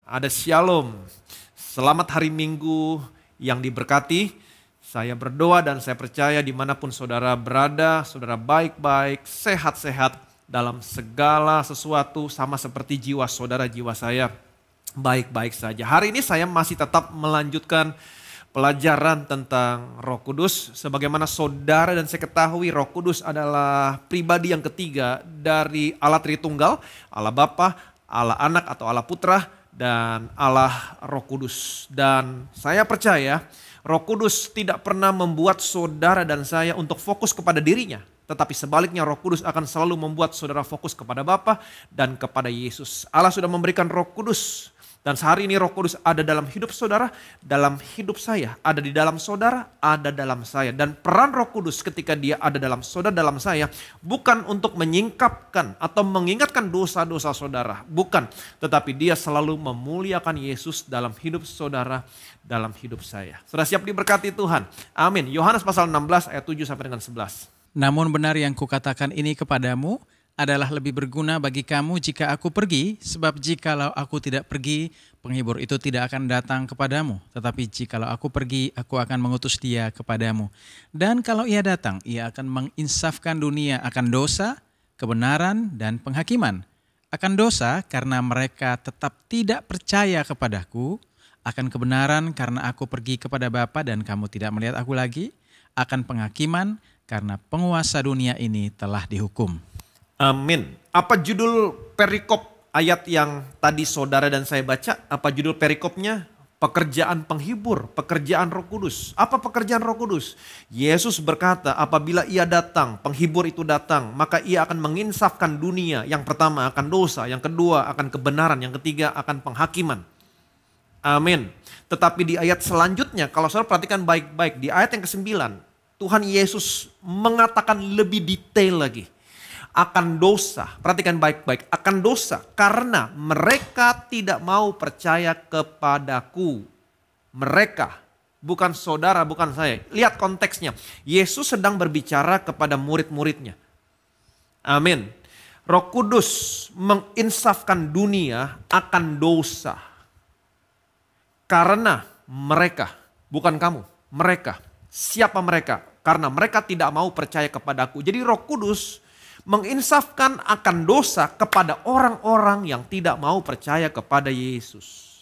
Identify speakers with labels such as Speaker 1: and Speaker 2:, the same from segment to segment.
Speaker 1: Ada shalom. Selamat hari Minggu yang diberkati. Saya berdoa dan saya percaya dimanapun saudara berada, saudara baik-baik, sehat-sehat dalam segala sesuatu, sama seperti jiwa saudara, jiwa saya baik-baik saja. Hari ini saya masih tetap melanjutkan pelajaran tentang Roh Kudus. Sebagaimana saudara dan saya ketahui, Roh Kudus adalah pribadi yang ketiga dari Allah Tritunggal, Allah Bapa, Allah Anak atau Allah Putra, dan Allah Roh Kudus. Dan saya percaya Roh Kudus tidak pernah membuat saudara dan saya untuk fokus kepada dirinya. Tetapi sebaliknya Roh Kudus akan selalu membuat saudara fokus kepada Bapa dan kepada Yesus. Allah sudah memberikan Roh Kudus. Dan sehari ini Roh Kudus ada dalam hidup saudara, dalam hidup saya. Ada di dalam saudara, ada dalam saya. Dan peran Roh Kudus ketika dia ada dalam saudara, dalam saya, bukan untuk menyingkapkan atau mengingatkan dosa-dosa saudara. Bukan, tetapi dia selalu memuliakan Yesus dalam hidup saudara, dalam hidup saya. Sudah siap diberkati Tuhan? Amin. Yohanes pasal 16 ayat 7 sampai dengan 11.
Speaker 2: Namun benar yang kukatakan ini kepadamu adalah lebih berguna bagi kamu jika aku pergi, sebab jikalau aku tidak pergi, penghibur itu tidak akan datang kepadamu. Tetapi jikalau aku pergi, aku akan mengutus dia kepadamu. Dan kalau ia datang, ia akan menginsafkan dunia akan dosa, kebenaran, dan penghakiman. Akan dosa karena mereka tetap tidak percaya kepadaku, akan kebenaran karena aku pergi kepada Bapa dan kamu tidak melihat aku lagi, akan penghakiman karena penguasa dunia ini telah dihukum.
Speaker 1: Amin. Apa judul perikop ayat yang tadi saudara dan saya baca? Apa judul perikopnya? Pekerjaan penghibur, pekerjaan Roh Kudus. Apa pekerjaan Roh Kudus? Yesus berkata, apabila ia datang, penghibur itu datang, maka ia akan menginsafkan dunia. Yang pertama akan dosa, yang kedua akan kebenaran, yang ketiga akan penghakiman. Amin. Tetapi di ayat selanjutnya, kalau saudara perhatikan baik-baik, di ayat yang ke-9, Tuhan Yesus mengatakan lebih detail lagi. Akan dosa, perhatikan baik-baik, akan dosa karena mereka tidak mau percaya kepadaku. Mereka, bukan saudara, bukan saya. Lihat konteksnya, Yesus sedang berbicara kepada murid-muridnya. Amin. Roh Kudus menginsafkan dunia akan dosa. Karena mereka, bukan kamu, mereka. Siapa mereka? Karena mereka tidak mau percaya kepadaku. Jadi Roh Kudus menginsafkan akan dosa kepada orang-orang yang tidak mau percaya kepada Yesus.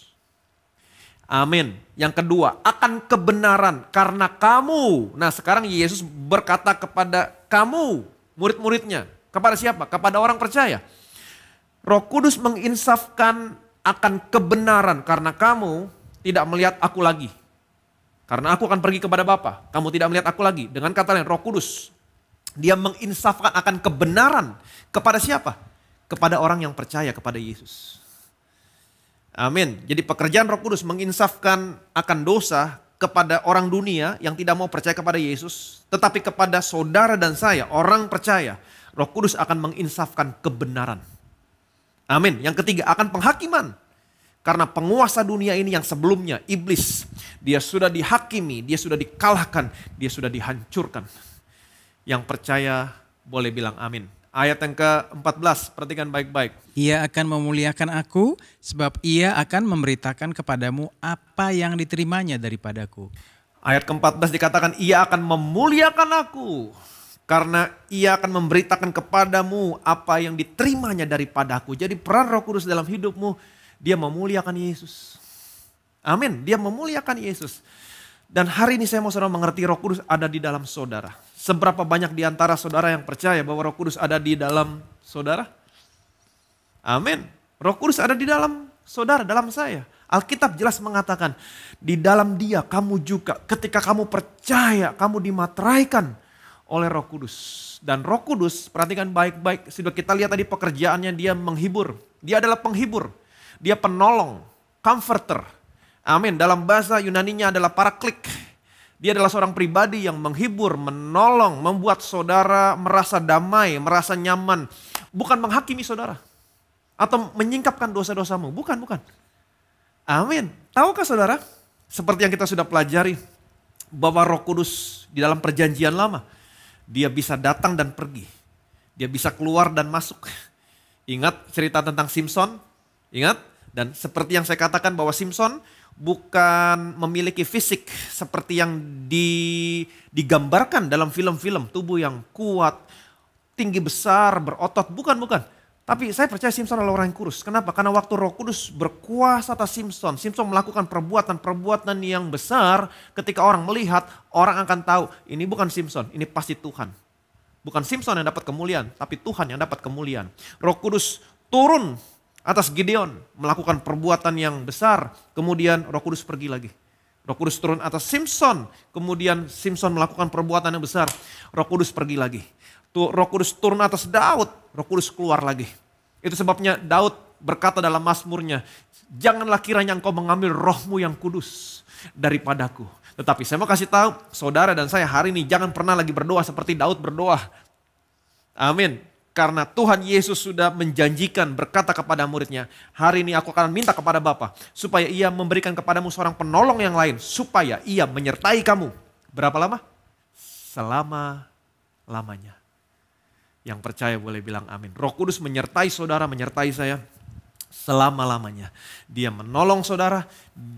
Speaker 1: Amin. Yang kedua, akan kebenaran karena kamu. Nah sekarang Yesus berkata kepada kamu, murid-muridnya. Kepada siapa? Kepada orang percaya. Roh Kudus menginsafkan akan kebenaran karena kamu tidak melihat aku lagi. Karena aku akan pergi kepada Bapa. Kamu tidak melihat aku lagi. Dengan kata lain, Roh Kudus, dia menginsafkan akan kebenaran kepada siapa? Kepada orang yang percaya kepada Yesus. Amin. Jadi pekerjaan Roh Kudus menginsafkan akan dosa kepada orang dunia yang tidak mau percaya kepada Yesus. Tetapi kepada saudara dan saya, orang percaya, Roh Kudus akan menginsafkan kebenaran. Amin. Yang ketiga, akan penghakiman. Karena penguasa dunia ini yang sebelumnya, iblis, dia sudah dihakimi, dia sudah dikalahkan, dia sudah dihancurkan. Yang percaya boleh bilang amin. Ayat yang ke-14, perhatikan baik-baik.
Speaker 2: Ia akan memuliakan aku, sebab ia akan memberitakan kepadamu apa yang diterimanya daripadaku.
Speaker 1: Ayat ke-14 dikatakan, ia akan memuliakan aku. Karena ia akan memberitakan kepadamu apa yang diterimanya daripadaku. Jadi peran Roh Kudus dalam hidupmu, dia memuliakan Yesus. Amin, dia memuliakan Yesus. Dan hari ini saya mau saudara mengerti Roh Kudus ada di dalam saudara. Seberapa banyak di antara saudara yang percaya bahwa Roh Kudus ada di dalam saudara? Amin. Roh Kudus ada di dalam saudara, dalam saya. Alkitab jelas mengatakan, di dalam dia kamu juga ketika kamu percaya, kamu dimateraikan oleh Roh Kudus. Dan Roh Kudus, perhatikan baik-baik, sudah kita lihat tadi pekerjaannya, dia menghibur. Dia adalah penghibur, dia penolong, comforter. Amin. Dalam bahasa Yunaninya adalah paraklik. Dia adalah seorang pribadi yang menghibur, menolong, membuat saudara merasa damai, merasa nyaman. Bukan menghakimi saudara. Atau menyingkapkan dosa-dosamu. Bukan. Amin. Tahukah saudara, seperti yang kita sudah pelajari, bahwa Roh Kudus di dalam perjanjian lama, dia bisa datang dan pergi. Dia bisa keluar dan masuk. Ingat cerita tentang Simpson? Ingat? Dan seperti yang saya katakan bahwa Simpson bukan memiliki fisik seperti yang digambarkan dalam film-film. Tubuh yang kuat, tinggi besar, berotot. Bukan. Tapi saya percaya Simpson adalah orang yang kurus. Kenapa? Karena waktu Roh Kudus berkuasa atas Simpson melakukan perbuatan-perbuatan yang besar. Ketika orang melihat, orang akan tahu ini bukan Simpson, ini pasti Tuhan. Bukan Simpson yang dapat kemuliaan, tapi Tuhan yang dapat kemuliaan. Roh Kudus turun atas Gideon, melakukan perbuatan yang besar. Kemudian Roh Kudus pergi lagi. Roh Kudus turun atas Simpson, kemudian Simpson melakukan perbuatan yang besar. Roh Kudus pergi lagi. Roh Kudus turun atas Daud, Roh Kudus keluar lagi. Itu sebabnya Daud berkata dalam Mazmurnya, janganlah kiranya engkau mengambil rohmu yang kudus daripadaku. Tetapi saya mau kasih tahu saudara dan saya hari ini jangan pernah lagi berdoa seperti Daud berdoa. Amin. Karena Tuhan Yesus sudah menjanjikan berkata kepada muridnya, hari ini aku akan minta kepada Bapa supaya ia memberikan kepadamu seorang penolong yang lain. Supaya ia menyertai kamu. Berapa lama? Selama-lamanya. Yang percaya boleh bilang amin. Roh Kudus menyertai saudara, menyertai saya selama-lamanya. Dia menolong saudara,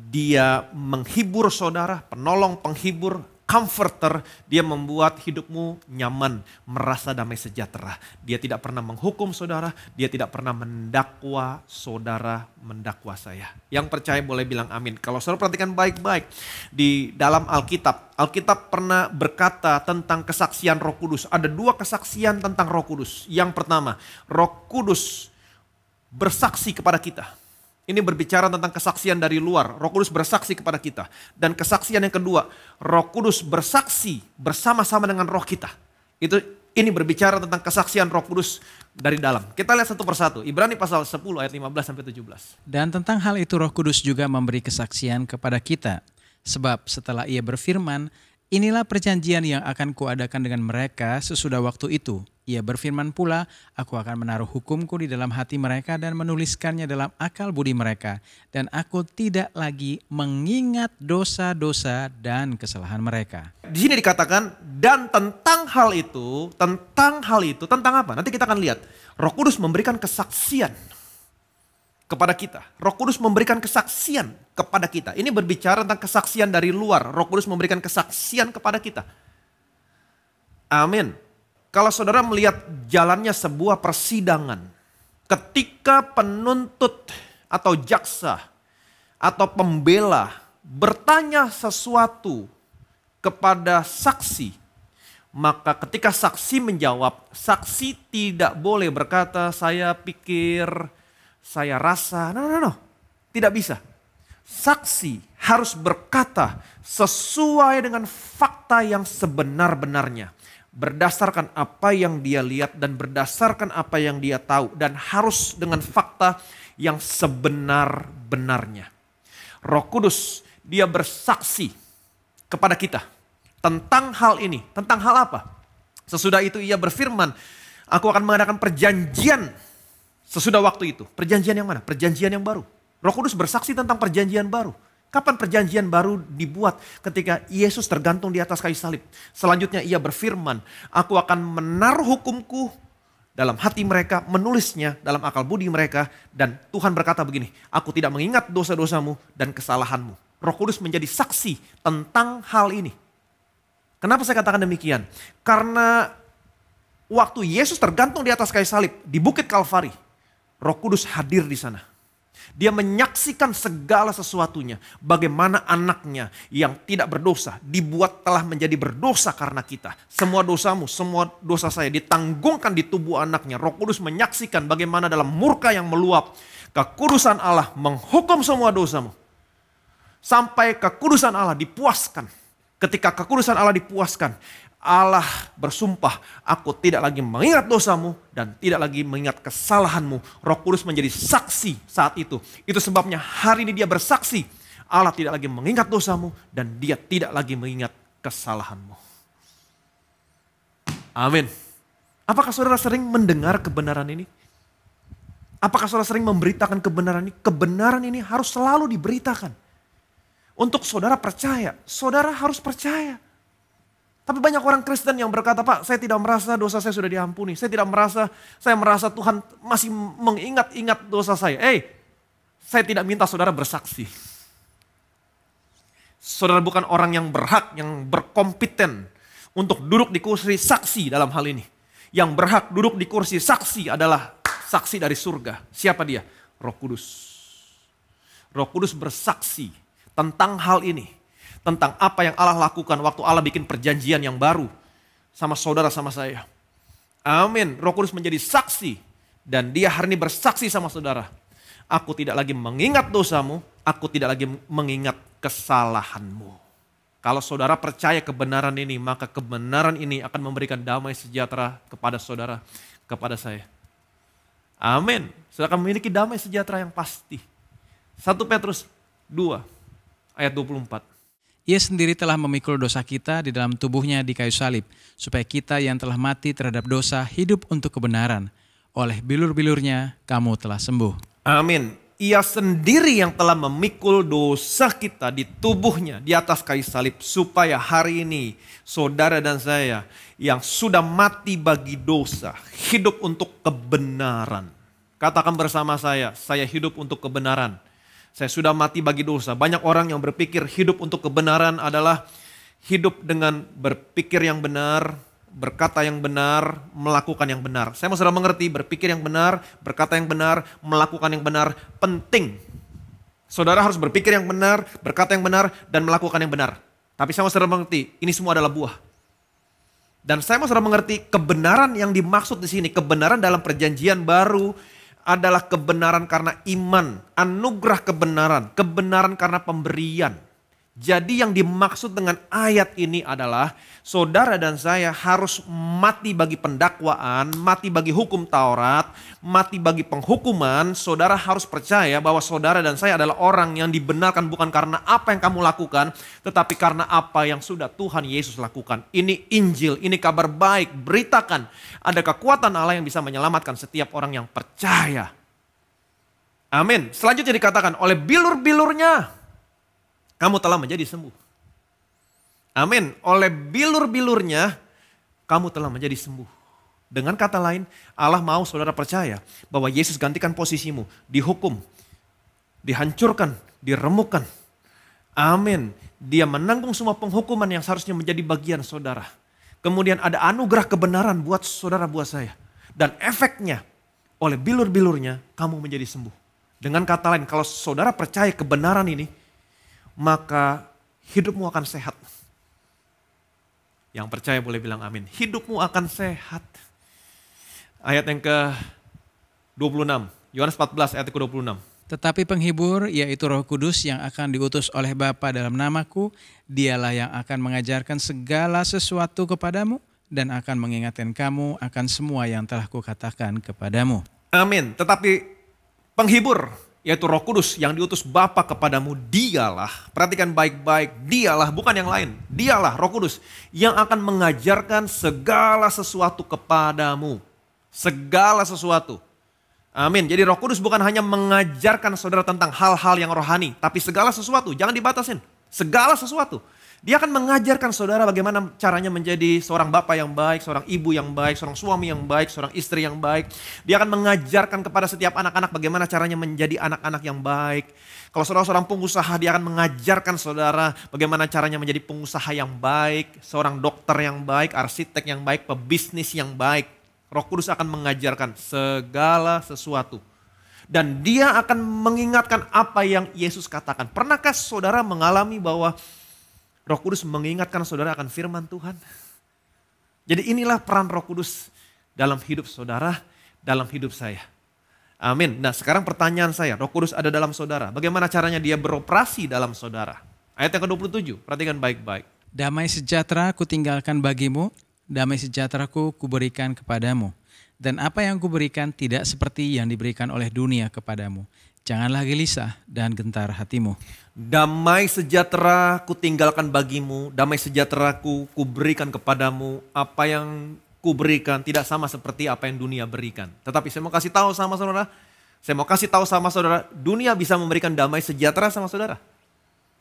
Speaker 1: dia menghibur saudara, penolong, penghibur, comforter. Dia membuat hidupmu nyaman, merasa damai sejahtera. Dia tidak pernah menghukum saudara, dia tidak pernah mendakwa saudara, mendakwa saya. Yang percaya boleh bilang amin. Kalau saudara perhatikan baik-baik di dalam Alkitab pernah berkata tentang kesaksian Roh Kudus. Ada 2 kesaksian tentang Roh Kudus. Yang pertama, Roh Kudus bersaksi kepada kita. Ini berbicara tentang kesaksian dari luar. Roh Kudus bersaksi kepada kita. Dan kesaksian yang kedua, Roh Kudus bersaksi bersama-sama dengan roh kita. Ini berbicara tentang kesaksian Roh Kudus dari dalam. Kita lihat satu persatu. Ibrani pasal 10 ayat 15-17.
Speaker 2: Dan tentang hal itu Roh Kudus juga memberi kesaksian kepada kita. Sebab setelah ia berfirman, inilah perjanjian yang akan kuadakan dengan mereka sesudah waktu itu. Ia berfirman pula, aku akan menaruh hukumku di dalam hati mereka dan menuliskannya dalam akal budi mereka. Dan aku tidak lagi mengingat dosa-dosa dan kesalahan mereka.
Speaker 1: Di sini dikatakan, dan tentang hal itu, tentang apa? Nanti kita akan lihat. Roh Kudus memberikan kesaksian kepada kita. Roh Kudus memberikan kesaksian kepada kita. Ini berbicara tentang kesaksian dari luar. Roh Kudus memberikan kesaksian kepada kita. Amin. Kalau saudara melihat jalannya sebuah persidangan, ketika penuntut atau jaksa atau pembela bertanya sesuatu kepada saksi, maka ketika saksi menjawab, saksi tidak boleh berkata, saya pikir, saya rasa, no. Tidak bisa. Saksi harus berkata sesuai dengan fakta yang sebenar-benarnya. Berdasarkan apa yang dia lihat dan berdasarkan apa yang dia tahu. Dan harus dengan fakta yang sebenar-benarnya. Roh Kudus dia bersaksi kepada kita tentang hal ini. Tentang hal apa? Sesudah itu ia berfirman, aku akan mengadakan perjanjian sesudah waktu itu. Perjanjian yang mana? Perjanjian yang baru. Roh Kudus bersaksi tentang perjanjian baru. Kapan perjanjian baru dibuat? Ketika Yesus tergantung di atas kayu salib. Selanjutnya ia berfirman, aku akan menaruh hukumku dalam hati mereka, menulisnya dalam akal budi mereka. Dan Tuhan berkata begini, aku tidak mengingat dosa-dosamu dan kesalahanmu. Roh Kudus menjadi saksi tentang hal ini. Kenapa saya katakan demikian? Karena waktu Yesus tergantung di atas kayu salib di Bukit Kalvari, Roh Kudus hadir di sana. Dia menyaksikan segala sesuatunya. Bagaimana anaknya yang tidak berdosa dibuat telah menjadi berdosa karena kita. Semua dosamu, semua dosa saya ditanggungkan di tubuh anaknya. Roh Kudus menyaksikan bagaimana dalam murka yang meluap, kekudusan Allah menghukum semua dosamu. Sampai kekudusan Allah dipuaskan. Ketika kekudusan Allah dipuaskan, Allah bersumpah, aku tidak lagi mengingat dosamu dan tidak lagi mengingat kesalahanmu. Roh Kudus menjadi saksi saat itu. Itu sebabnya hari ini dia bersaksi, Allah tidak lagi mengingat dosamu dan dia tidak lagi mengingat kesalahanmu. Amin. Apakah saudara sering mendengar kebenaran ini? Apakah saudara sering memberitakan kebenaran ini? Kebenaran ini harus selalu diberitakan. Untuk saudara percaya, saudara harus percaya. Tapi banyak orang Kristen yang berkata, Pak, saya tidak merasa dosa saya sudah diampuni. Saya merasa Tuhan masih mengingat-ingat dosa saya. Saya tidak minta saudara bersaksi. Saudara bukan orang yang berhak, yang berkompeten untuk duduk di kursi saksi dalam hal ini. Yang berhak duduk di kursi saksi adalah saksi dari surga. Siapa dia? Roh Kudus. Roh Kudus bersaksi tentang hal ini. Tentang apa yang Allah lakukan waktu Allah bikin perjanjian yang baru sama saudara, sama saya. Amin. Roh Kudus menjadi saksi. Dan dia hari ini bersaksi sama saudara. Aku tidak lagi mengingat dosamu, aku tidak lagi mengingat kesalahanmu. Kalau saudara percaya kebenaran ini, maka kebenaran ini akan memberikan damai sejahtera kepada saudara, kepada saya. Amin. Saudara akan memiliki damai sejahtera yang pasti. 1 Petrus 2 ayat 24.
Speaker 2: Ia sendiri telah memikul dosa kita di dalam tubuhnya di kayu salib, supaya kita yang telah mati terhadap dosa hidup untuk kebenaran. Oleh bilur-bilurnya kamu telah sembuh.
Speaker 1: Amin. Ia sendiri yang telah memikul dosa kita di tubuhnya di atas kayu salib, supaya hari ini saudara dan saya yang sudah mati bagi dosa hidup untuk kebenaran. Katakan bersama saya hidup untuk kebenaran. Saya sudah mati bagi dosa. Banyak orang yang berpikir hidup untuk kebenaran adalah hidup dengan berpikir yang benar, berkata yang benar, melakukan yang benar. Saya mau saudara mengerti, berpikir yang benar, berkata yang benar, melakukan yang benar, penting. Saudara harus berpikir yang benar, berkata yang benar, dan melakukan yang benar. Tapi saya mau saudara mengerti, ini semua adalah buah. Dan saya mau saudara mengerti, kebenaran yang dimaksud di sini, kebenaran dalam perjanjian baru adalah kebenaran karena iman, anugerah kebenaran, kebenaran karena pemberian. Jadi yang dimaksud dengan ayat ini adalah saudara dan saya harus mati bagi pendakwaan, mati bagi hukum Taurat, mati bagi penghukuman. Saudara harus percaya bahwa saudara dan saya adalah orang yang dibenarkan bukan karena apa yang kamu lakukan, tetapi karena apa yang sudah Tuhan Yesus lakukan. Ini Injil, ini kabar baik, beritakan ada kekuatan Allah yang bisa menyelamatkan setiap orang yang percaya. Amin. Selanjutnya dikatakan oleh bilur-bilurnya kamu telah menjadi sembuh. Amin. Oleh bilur-bilurnya kamu telah menjadi sembuh. Dengan kata lain, Allah mau saudara percaya bahwa Yesus gantikan posisimu, dihukum, dihancurkan, diremukkan. Amin. Dia menanggung semua penghukuman yang seharusnya menjadi bagian saudara. Kemudian ada anugerah kebenaran buat saudara, buat saya. Dan efeknya oleh bilur-bilurnya kamu menjadi sembuh. Dengan kata lain, kalau saudara percaya kebenaran ini, maka hidupmu akan sehat. Yang percaya boleh bilang amin. Hidupmu akan sehat. Ayat yang ke-26. Yohanes 14 ayat ke-26.
Speaker 2: Tetapi penghibur, yaitu Roh Kudus yang akan diutus oleh Bapa dalam namaku, dialah yang akan mengajarkan segala sesuatu kepadamu dan akan mengingatkan kamu akan semua yang telah kukatakan kepadamu.
Speaker 1: Amin. Tetapi penghibur, yaitu Roh Kudus yang diutus Bapa kepadamu, dialah, perhatikan baik-baik, dialah, bukan yang lain. Dialah Roh Kudus yang akan mengajarkan segala sesuatu kepadamu. Segala sesuatu. Amin. Jadi Roh Kudus bukan hanya mengajarkan saudara tentang hal-hal yang rohani, tapi segala sesuatu, jangan dibatasin. Segala sesuatu. Dia akan mengajarkan saudara bagaimana caranya menjadi seorang bapak yang baik, seorang ibu yang baik, seorang suami yang baik, seorang istri yang baik. Dia akan mengajarkan kepada setiap anak-anak bagaimana caranya menjadi anak-anak yang baik. Kalau saudara seorang pengusaha, dia akan mengajarkan saudara bagaimana caranya menjadi pengusaha yang baik, seorang dokter yang baik, arsitek yang baik, pebisnis yang baik. Roh Kudus akan mengajarkan segala sesuatu. Dan dia akan mengingatkan apa yang Yesus katakan. Pernahkah saudara mengalami bahwa Roh Kudus mengingatkan saudara akan firman Tuhan? Jadi inilah peran Roh Kudus dalam hidup saudara, dalam hidup saya. Amin. Nah sekarang pertanyaan saya, Roh Kudus ada dalam saudara. Bagaimana caranya dia beroperasi dalam saudara? Ayat yang ke-27, perhatikan baik-baik.
Speaker 2: Damai sejahtera kutinggalkan bagimu, damai sejahteraku kuberikan kepadamu. Dan apa yang kuberikan tidak seperti yang diberikan oleh dunia kepadamu. Janganlah gelisah dan gentar hatimu.
Speaker 1: Damai sejahtera kutinggalkan bagimu, damai sejahteraku kuberikan kepadamu. Apa yang kuberikan tidak sama seperti apa yang dunia berikan. Tetapi saya mau kasih tahu sama saudara, dunia bisa memberikan damai sejahtera sama saudara.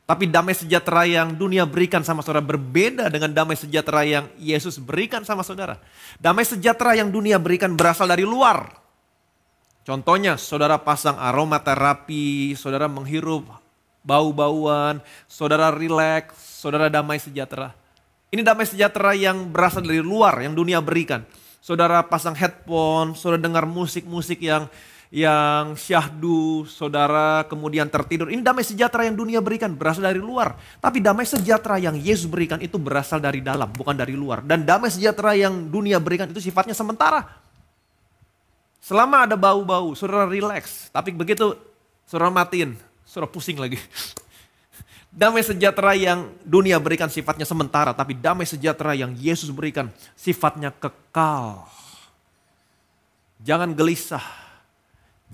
Speaker 1: Tapi damai sejahtera yang dunia berikan sama saudara berbeda dengan damai sejahtera yang Yesus berikan sama saudara. Damai sejahtera yang dunia berikan berasal dari luar. Contohnya saudara pasang aromaterapi, saudara menghirup bau-bauan, saudara rileks, saudara damai sejahtera. Ini damai sejahtera yang berasal dari luar, yang dunia berikan. Saudara pasang headphone, saudara dengar musik-musik yang syahdu, saudara kemudian tertidur. Ini damai sejahtera yang dunia berikan, berasal dari luar. Tapi damai sejahtera yang Yesus berikan itu berasal dari dalam, bukan dari luar. Dan damai sejahtera yang dunia berikan itu sifatnya sementara. Selama ada bau-bau, saudara rileks. Tapi begitu saudara matiin, saudara pusing lagi. Damai sejahtera yang dunia berikan sifatnya sementara, tapi damai sejahtera yang Yesus berikan sifatnya kekal. Jangan gelisah,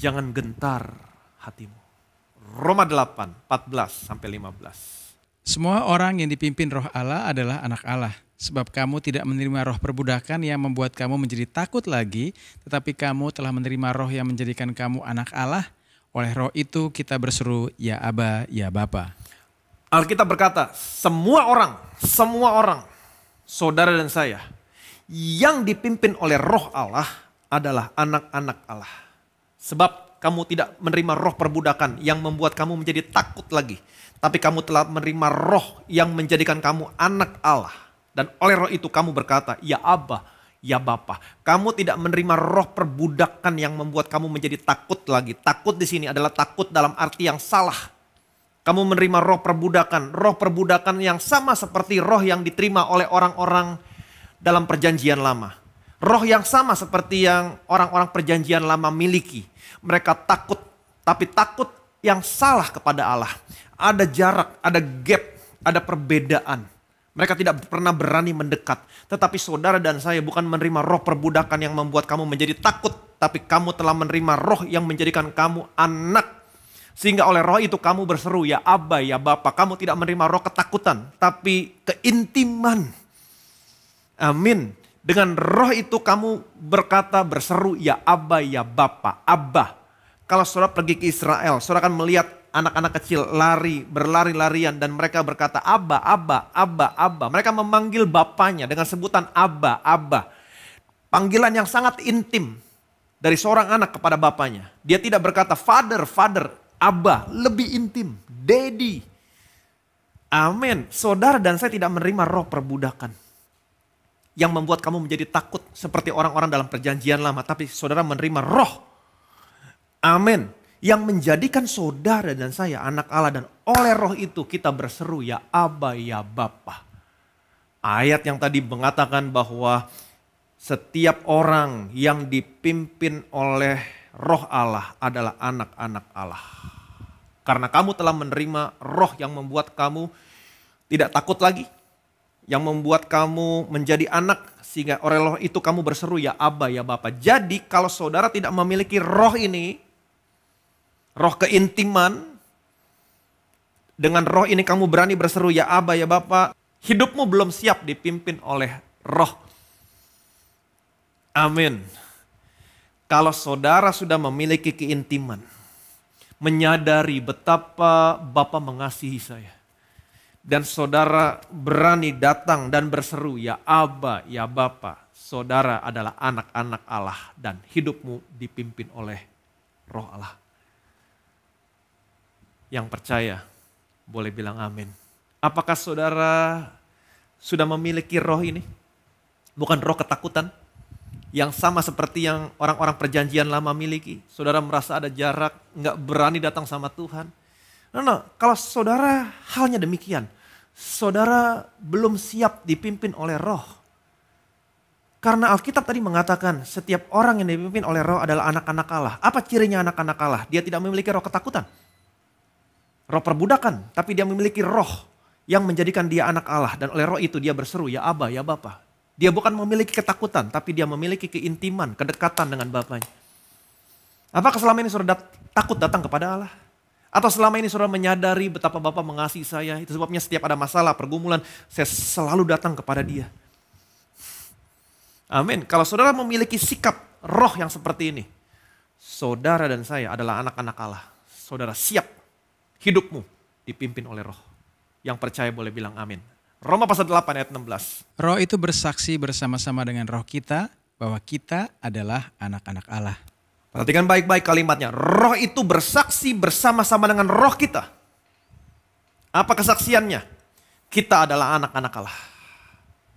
Speaker 1: jangan gentar hatimu. Roma 8, 14-15.
Speaker 2: Semua orang yang dipimpin Roh Allah adalah anak Allah. Sebab kamu tidak menerima roh perbudakan yang membuat kamu menjadi takut lagi, tetapi kamu telah menerima roh yang menjadikan kamu anak Allah. Oleh roh itu kita berseru, ya Aba, ya Bapa.
Speaker 1: Alkitab berkata, semua orang, saudara dan saya, yang dipimpin oleh roh Allah adalah anak-anak Allah. Sebab kamu tidak menerima roh perbudakan yang membuat kamu menjadi takut lagi. Tapi kamu telah menerima roh yang menjadikan kamu anak Allah. Dan oleh roh itu kamu berkata, ya Aba, ya Bapa. Kamu tidak menerima roh perbudakan yang membuat kamu menjadi takut lagi. Takut di sini adalah takut dalam arti yang salah. Kamu menerima roh perbudakan yang sama seperti roh yang diterima oleh orang-orang dalam perjanjian lama. Roh yang sama seperti yang orang-orang perjanjian lama miliki. Mereka takut, tapi takut yang salah kepada Allah. Ada jarak, ada gap, ada perbedaan. Mereka tidak pernah berani mendekat. Tetapi saudara dan saya bukan menerima roh perbudakan yang membuat kamu menjadi takut. Tapi kamu telah menerima roh yang menjadikan kamu anak. Sehingga oleh roh itu kamu berseru, ya Aba, ya Bapa. Kamu tidak menerima roh ketakutan, tapi keintiman. Amin. Dengan roh itu kamu berseru, ya Aba, ya Bapa. Abba. Kalau saudara pergi ke Israel, saudara akan melihat anak-anak kecil berlari-larian. Dan mereka berkata, Abba, Abba, Abba, Abba. Mereka memanggil bapaknya dengan sebutan Abba, Abba. Panggilan yang sangat intim dari seorang anak kepada bapaknya. Dia tidak berkata, Father, Father. Abba, lebih intim, Daddy. Amin. Saudara dan saya tidak menerima roh perbudakan yang membuat kamu menjadi takut seperti orang-orang dalam perjanjian lama. Tapi saudara menerima roh. Amin. Yang menjadikan saudara dan saya anak Allah. Dan oleh roh itu kita berseru, ya Abba, ya Bapa. Ayat yang tadi mengatakan bahwa setiap orang yang dipimpin oleh roh Allah adalah anak-anak Allah. Karena kamu telah menerima roh yang membuat kamu tidak takut lagi. Yang membuat kamu menjadi anak. Sehingga oleh roh itu kamu berseru, ya Aba, ya Bapa. Jadi kalau saudara tidak memiliki roh ini, roh keintiman, dengan roh ini kamu berani berseru, ya Aba, ya Bapa. Hidupmu belum siap dipimpin oleh roh. Amin. Kalau saudara sudah memiliki keintiman, menyadari betapa Bapa mengasihi saya. Dan saudara berani datang dan berseru, ya Aba, ya Bapa. Saudara adalah anak-anak Allah dan hidupmu dipimpin oleh roh Allah. Yang percaya boleh bilang amin. Apakah saudara sudah memiliki roh ini? Bukan roh ketakutan. Yang sama seperti yang orang-orang perjanjian lama miliki. Saudara merasa ada jarak, nggak berani datang sama Tuhan. No, kalau saudara halnya demikian. Saudara belum siap dipimpin oleh roh. Karena Alkitab tadi mengatakan setiap orang yang dipimpin oleh roh adalah anak-anak Allah. Apa cirinya anak-anak Allah? Dia tidak memiliki roh ketakutan. Roh perbudakan, tapi dia memiliki roh yang menjadikan dia anak Allah. Dan oleh roh itu dia berseru, ya Aba, ya Bapa. Dia bukan memiliki ketakutan, tapi dia memiliki keintiman, kedekatan dengan Bapaknya. Apakah selama ini saudara takut datang kepada Allah? Atau selama ini saudara menyadari betapa Bapa mengasihi saya? Itu sebabnya setiap ada masalah, pergumulan, saya selalu datang kepada Dia. Amin. Kalau saudara memiliki sikap roh yang seperti ini, saudara dan saya adalah anak-anak Allah. Saudara siap hidupmu dipimpin oleh roh. Yang percaya boleh bilang amin. Roma pasal 8 ayat 16.
Speaker 2: Roh itu bersaksi bersama-sama dengan roh kita bahwa kita adalah anak-anak Allah.
Speaker 1: Perhatikan baik-baik kalimatnya. Roh itu bersaksi bersama-sama dengan roh kita. Apa kesaksiannya? Kita adalah anak-anak Allah.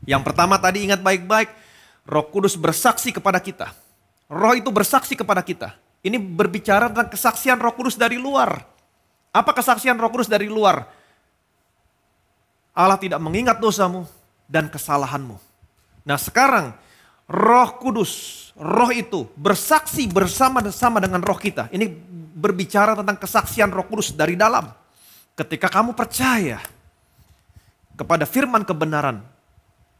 Speaker 1: Yang pertama tadi ingat baik-baik. Roh Kudus bersaksi kepada kita. Roh itu bersaksi kepada kita. Ini berbicara tentang kesaksian Roh Kudus dari luar. Apa kesaksian Roh Kudus dari luar? Allah tidak mengingat dosamu dan kesalahanmu. Nah sekarang Roh Kudus, roh itu bersaksi bersama-sama dengan roh kita. Ini berbicara tentang kesaksian Roh Kudus dari dalam. Ketika kamu percaya kepada firman kebenaran,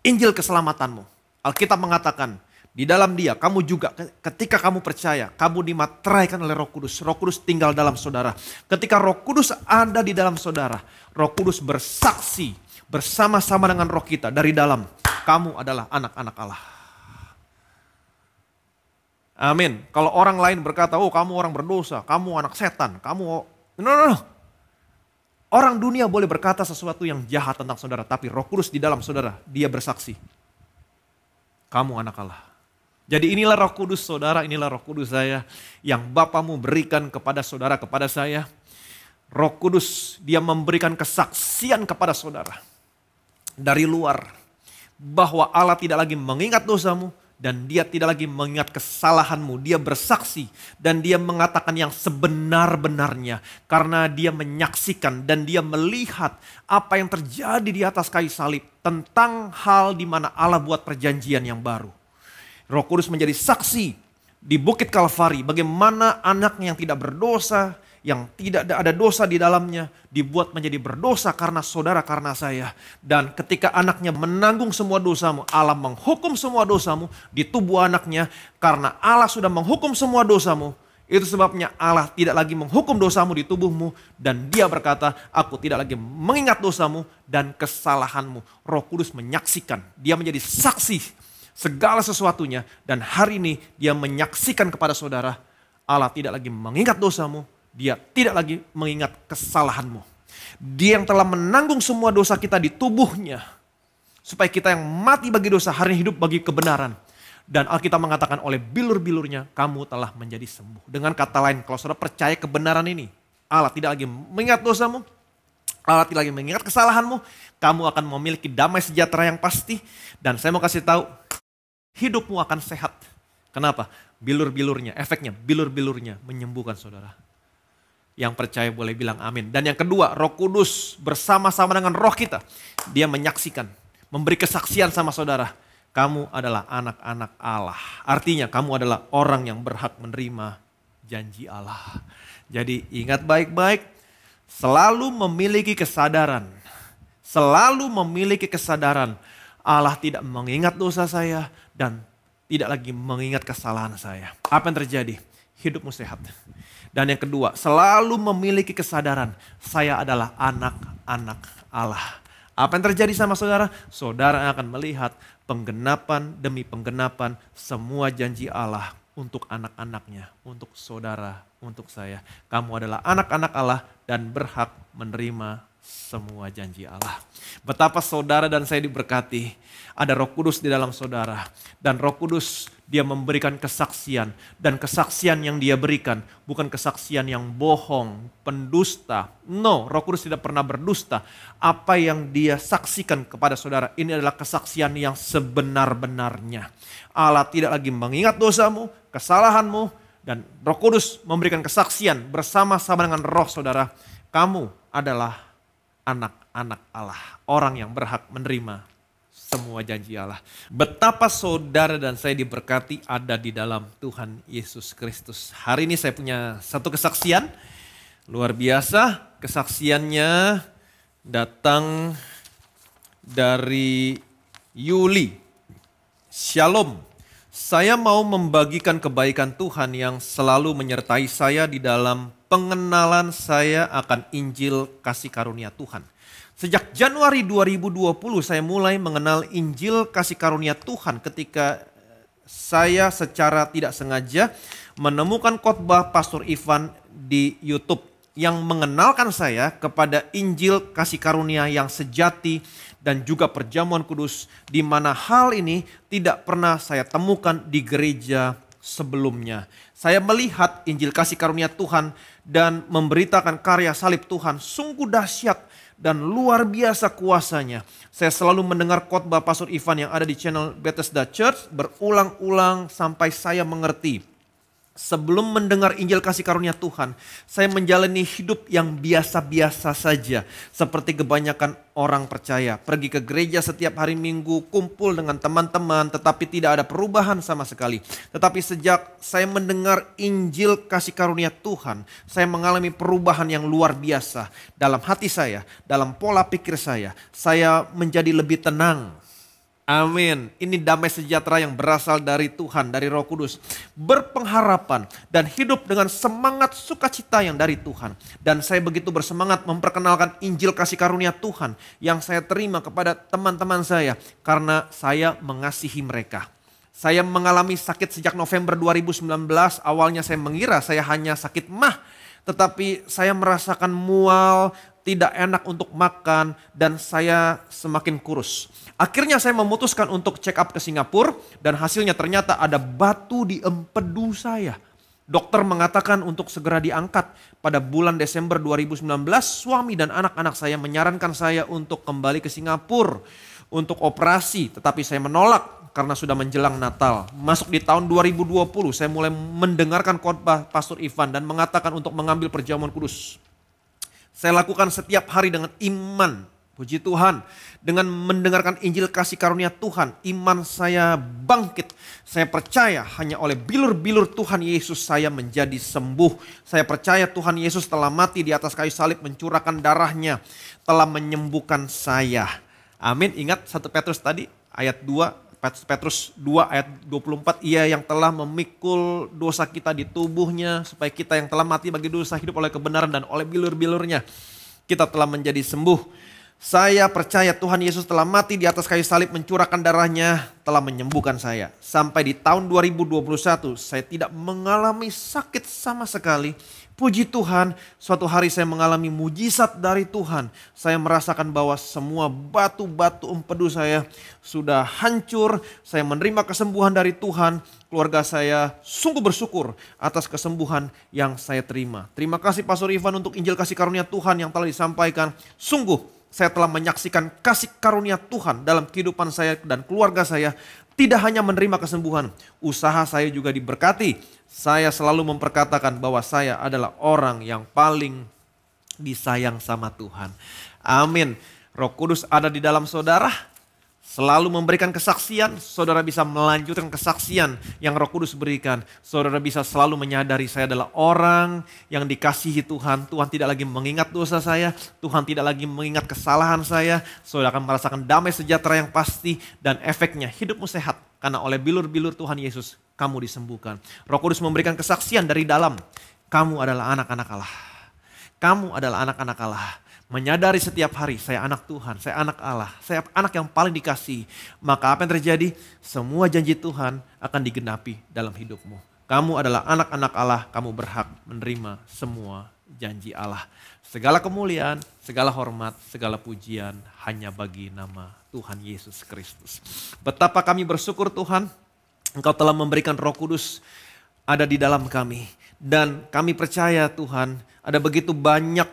Speaker 1: Injil keselamatanmu. Alkitab mengatakan, di dalam dia kamu juga ketika kamu percaya, kamu dimateraikan oleh Roh Kudus. Roh Kudus tinggal dalam saudara. Ketika Roh Kudus ada di dalam saudara, Roh Kudus bersaksi bersama-sama dengan roh kita dari dalam. Kamu adalah anak-anak Allah. Amin. Kalau orang lain berkata, oh kamu orang berdosa, kamu anak setan, kamu... No. Orang dunia boleh berkata sesuatu yang jahat tentang saudara, tapi Roh Kudus di dalam saudara, dia bersaksi. Kamu anak Allah. Jadi inilah Roh Kudus saudara, inilah Roh Kudus saya yang Bapamu berikan kepada saudara, kepada saya. Roh Kudus dia memberikan kesaksian kepada saudara dari luar bahwa Allah tidak lagi mengingat dosamu dan dia tidak lagi mengingat kesalahanmu. Dia bersaksi dan dia mengatakan yang sebenar-benarnya karena dia menyaksikan dan dia melihat apa yang terjadi di atas kayu salib tentang hal di mana Allah buat perjanjian yang baru. Roh Kudus menjadi saksi di Bukit Kalvari bagaimana anaknya yang tidak berdosa, yang tidak ada dosa di dalamnya, dibuat menjadi berdosa karena saudara, karena saya. Dan ketika anaknya menanggung semua dosamu, Allah menghukum semua dosamu di tubuh anaknya. Karena Allah sudah menghukum semua dosamu, itu sebabnya Allah tidak lagi menghukum dosamu di tubuhmu. Dan dia berkata, aku tidak lagi mengingat dosamu dan kesalahanmu. Roh Kudus menyaksikan, dia menjadi saksi segala sesuatunya. Dan hari ini dia menyaksikan kepada saudara, Allah tidak lagi mengingat dosamu. Dia tidak lagi mengingat kesalahanmu. Dia yang telah menanggung semua dosa kita di tubuhnya. Supaya kita yang mati bagi dosa, hari ini hidup bagi kebenaran. Dan Alkitab mengatakan oleh bilur-bilurnya kamu telah menjadi sembuh. Dengan kata lain, kalau saudara percaya kebenaran ini, Allah tidak lagi mengingat dosamu, Allah tidak lagi mengingat kesalahanmu, kamu akan memiliki damai sejahtera yang pasti. Dan saya mau kasih tahu, hidupmu akan sehat. Kenapa? Bilur-bilurnya, efeknya bilur-bilurnya menyembuhkan saudara. Yang percaya boleh bilang amin. Dan yang kedua, Roh Kudus bersama-sama dengan roh kita. Dia menyaksikan, memberi kesaksian sama saudara. Kamu adalah anak-anak Allah. Artinya kamu adalah orang yang berhak menerima janji Allah. Jadi ingat baik-baik, selalu memiliki kesadaran. Selalu memiliki kesadaran. Allah tidak mengingat dosa saya dan tidak lagi mengingat kesalahan saya. Apa yang terjadi? Hidupmu sehat. Dan yang kedua, selalu memiliki kesadaran, saya adalah anak-anak Allah. Apa yang terjadi sama saudara? Saudara akan melihat penggenapan demi penggenapan semua janji Allah untuk anak-anaknya, untuk saudara, untuk saya. Kamu adalah anak-anak Allah dan berhak menerima semua janji Allah. Betapa saudara dan saya diberkati. Ada Roh Kudus di dalam saudara. Dan Roh Kudus dia memberikan kesaksian. Dan kesaksian yang dia berikan bukan kesaksian yang bohong, pendusta. No, Roh Kudus tidak pernah berdusta. Apa yang dia saksikan kepada saudara ini adalah kesaksian yang sebenar-benarnya. Allah tidak lagi mengingat dosamu, kesalahanmu. Dan Roh Kudus memberikan kesaksian bersama-sama dengan roh saudara. Kamu adalah anak-anak Allah. Orang yang berhak menerima semua janji Allah. Betapa saudara dan saya diberkati ada di dalam Tuhan Yesus Kristus. Hari ini saya punya satu kesaksian. Luar biasa. Kesaksiannya datang dari Yuli. Shalom. Saya mau membagikan kebaikan Tuhan yang selalu menyertai saya di dalam pengenalan saya akan Injil kasih karunia Tuhan. Sejak Januari 2020 saya mulai mengenal Injil kasih karunia Tuhan ketika saya secara tidak sengaja menemukan khotbah Pastor Ivan di YouTube yang mengenalkan saya kepada Injil kasih karunia yang sejati dan juga perjamuan kudus, di mana hal ini tidak pernah saya temukan di gereja sebelumnya. Saya melihat Injil kasih karunia Tuhan dan memberitakan karya salib Tuhan sungguh dahsyat dan luar biasa kuasanya. Saya selalu mendengar khotbah Pastor Ivan yang ada di channel Bethesda Church berulang-ulang sampai saya mengerti. Sebelum mendengar Injil kasih karunia Tuhan, saya menjalani hidup yang biasa-biasa saja. Seperti kebanyakan orang percaya. Pergi ke gereja setiap hari Minggu, kumpul dengan teman-teman, tetapi tidak ada perubahan sama sekali. Tetapi sejak saya mendengar Injil kasih karunia Tuhan, saya mengalami perubahan yang luar biasa. Dalam hati saya, dalam pola pikir saya menjadi lebih tenang. Amin. Ini damai sejahtera yang berasal dari Tuhan, dari Roh Kudus. Berpengharapan dan hidup dengan semangat sukacita yang dari Tuhan. Dan saya begitu bersemangat memperkenalkan Injil kasih karunia Tuhan yang saya terima kepada teman-teman saya. Karena saya mengasihi mereka. Saya mengalami sakit sejak November 2019. Awalnya saya mengira saya hanya sakit mah. Tetapi saya merasakan mual, tidak enak untuk makan, dan saya semakin kurus. Akhirnya saya memutuskan untuk check up ke Singapura dan hasilnya ternyata ada batu di empedu saya. Dokter mengatakan untuk segera diangkat. Pada bulan Desember 2019 suami dan anak-anak saya menyarankan saya untuk kembali ke Singapura untuk operasi. Tetapi saya menolak karena sudah menjelang Natal. Masuk di tahun 2020 saya mulai mendengarkan khotbah Pastor Ivan dan mengatakan untuk mengambil perjamuan kudus. Saya lakukan setiap hari dengan iman. Puji Tuhan, dengan mendengarkan Injil kasih karunia Tuhan, iman saya bangkit. Saya percaya hanya oleh bilur-bilur Tuhan Yesus saya menjadi sembuh. Saya percaya Tuhan Yesus telah mati di atas kayu salib, mencurahkan darahnya, telah menyembuhkan saya. Amin. Ingat 1 Petrus tadi ayat 2, Petrus 2 ayat 24, ia yang telah memikul dosa kita di tubuhnya, supaya kita yang telah mati bagi dosa hidup oleh kebenaran, dan oleh bilur-bilurnya kita telah menjadi sembuh. Saya percaya Tuhan Yesus telah mati di atas kayu salib, mencurahkan darahnya, telah menyembuhkan saya. Sampai di tahun 2021 saya tidak mengalami sakit sama sekali. Puji Tuhan, suatu hari saya mengalami mujizat dari Tuhan. Saya merasakan bahwa semua batu-batu empedu saya sudah hancur. Saya menerima kesembuhan dari Tuhan. Keluarga saya sungguh bersyukur atas kesembuhan yang saya terima. Terima kasih Pastor Ivan untuk Injil kasih karunia Tuhan yang telah disampaikan. Sungguh saya telah menyaksikan kasih karunia Tuhan dalam kehidupan saya dan keluarga saya. Tidak hanya menerima kesembuhan, usaha saya juga diberkati. Saya selalu memperkatakan bahwa saya adalah orang yang paling disayang sama Tuhan. Amin. Roh Kudus ada di dalam saudara, selalu memberikan kesaksian. Saudara bisa melanjutkan kesaksian yang Roh Kudus berikan. Saudara bisa selalu menyadari saya adalah orang yang dikasihi Tuhan. Tuhan tidak lagi mengingat dosa saya. Tuhan tidak lagi mengingat kesalahan saya. Saudara akan merasakan damai sejahtera yang pasti. Dan efeknya hidupmu sehat. Karena oleh bilur-bilur Tuhan Yesus kamu disembuhkan. Roh Kudus memberikan kesaksian dari dalam. Kamu adalah anak-anak Allah. Kamu adalah anak-anak Allah. Menyadari setiap hari saya anak Tuhan, saya anak Allah, saya anak yang paling dikasihi. Maka apa yang terjadi? Semua janji Tuhan akan digenapi dalam hidupmu. Kamu adalah anak-anak Allah, kamu berhak menerima semua janji Allah. Segala kemuliaan, segala hormat, segala pujian hanya bagi nama Tuhan Yesus Kristus. Betapa kami bersyukur Tuhan, Engkau telah memberikan Roh Kudus ada di dalam kami. Dan kami percaya Tuhan, ada begitu banyak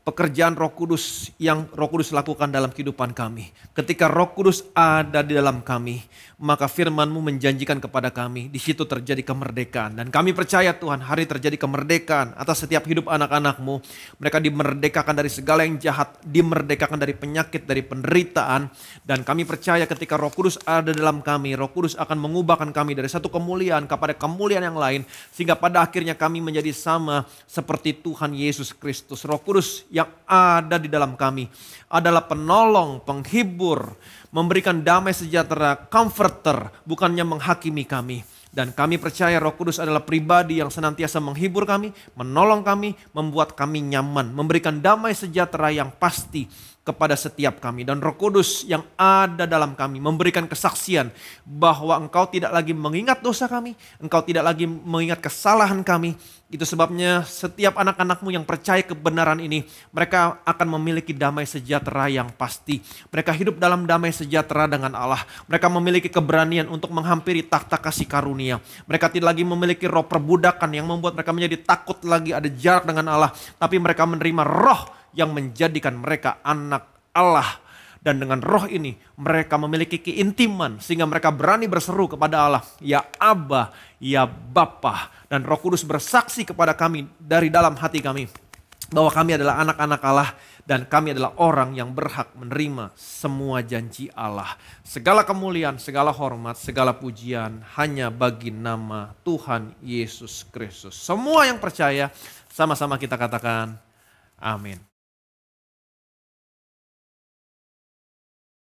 Speaker 1: pekerjaan Roh Kudus yang Roh Kudus lakukan dalam kehidupan kami. Ketika Roh Kudus ada di dalam kami, maka firman-Mu menjanjikan kepada kami, di situ terjadi kemerdekaan. Dan kami percaya Tuhan, hari terjadi kemerdekaan atas setiap hidup anak-anak-Mu. Mereka dimerdekakan dari segala yang jahat, dimerdekakan dari penyakit, dari penderitaan. Dan kami percaya ketika Roh Kudus ada dalam kami, Roh Kudus akan mengubahkan kami dari satu kemuliaan kepada kemuliaan yang lain. Sehingga pada akhirnya kami menjadi sama seperti Tuhan Yesus Kristus. Roh Kudus yang ada di dalam kami adalah penolong, penghibur, memberikan damai sejahtera, comforter, bukannya menghakimi kami. Dan kami percaya Roh Kudus adalah pribadi yang senantiasa menghibur kami, menolong kami, membuat kami nyaman, memberikan damai sejahtera yang pasti. kepada setiap kami. Dan Roh Kudus yang ada dalam kami memberikan kesaksian bahwa Engkau tidak lagi mengingat dosa kami, Engkau tidak lagi mengingat kesalahan kami. Itu sebabnya setiap anak-anak-Mu yang percaya kebenaran ini, mereka akan memiliki damai sejahtera yang pasti. Mereka hidup dalam damai sejahtera dengan Allah. Mereka memiliki keberanian untuk menghampiri takhta kasih karunia. Mereka tidak lagi memiliki roh perbudakan yang membuat mereka menjadi takut lagi ada jarak dengan Allah. Tapi mereka menerima roh yang menjadikan mereka anak Allah. Dan dengan roh ini mereka memiliki keintiman sehingga mereka berani berseru kepada Allah, ya Abba, ya Bapa. Dan Roh Kudus bersaksi kepada kami dari dalam hati kami bahwa kami adalah anak-anak Allah dan kami adalah orang yang berhak menerima semua janji Allah. Segala kemuliaan, segala hormat, segala pujian hanya bagi nama Tuhan Yesus Kristus. Semua yang percaya sama-sama kita katakan amin.